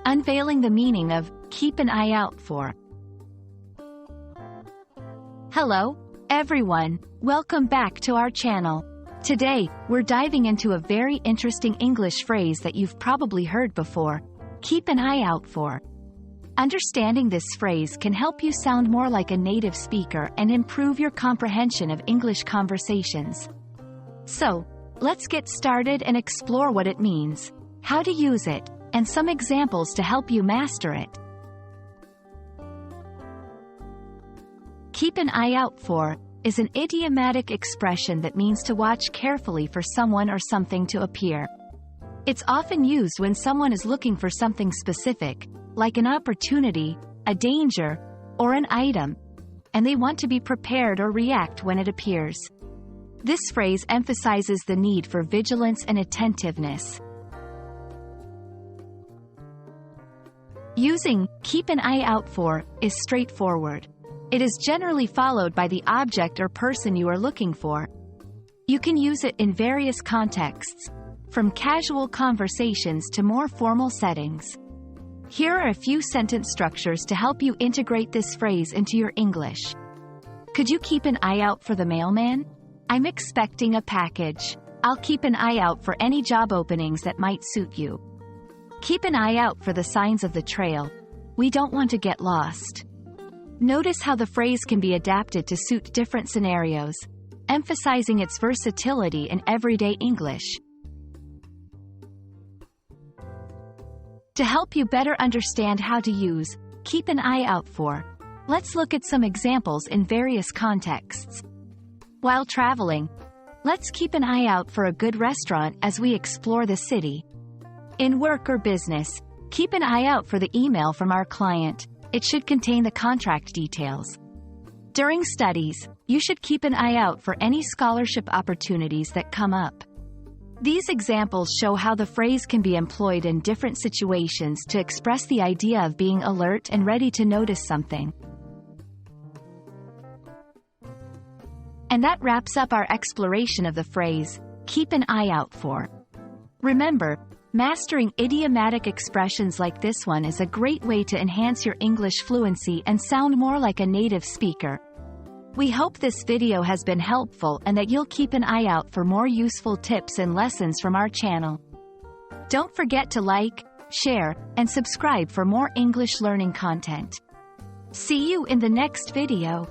Unveiling the meaning of keep an eye out for. Hello, everyone. Welcome back to our channel. Today, we're diving into a very interesting English phrase that you've probably heard before. Keep an eye out for. Understanding this phrase can help you sound more like a native speaker and improve your comprehension of English conversations. So, let's get started and explore what it means, how to use it, and some examples to help you master it. Keep an eye out for is an idiomatic expression that means to watch carefully for someone or something to appear. It's often used when someone is looking for something specific, like an opportunity, a danger, or an item, and they want to be prepared or react when it appears. This phrase emphasizes the need for vigilance and attentiveness. Using keep an eye out for is straightforward. It is generally followed by the object or person you are looking for. You can use it in various contexts, from casual conversations to more formal settings. Here are a few sentence structures to help you integrate this phrase into your English. Could you keep an eye out for the mailman? I'm expecting a package. I'll keep an eye out for any job openings that might suit you. Keep an eye out for the signs of the trail. We don't want to get lost. Notice how the phrase can be adapted to suit different scenarios, emphasizing its versatility in everyday English. To help you better understand how to use keep an eye out for, let's look at some examples in various contexts. While traveling, let's keep an eye out for a good restaurant as we explore the city. In work or business, keep an eye out for the email from our client. It should contain the contract details. During studies, you should keep an eye out for any scholarship opportunities that come up. These examples show how the phrase can be employed in different situations to express the idea of being alert and ready to notice something. And that wraps up our exploration of the phrase, keep an eye out for. Remember, mastering idiomatic expressions like this one is a great way to enhance your English fluency and sound more like a native speaker. We hope this video has been helpful and that you'll keep an eye out for more useful tips and lessons from our channel. Don't forget to like, share, and subscribe for more English learning content. See you in the next video.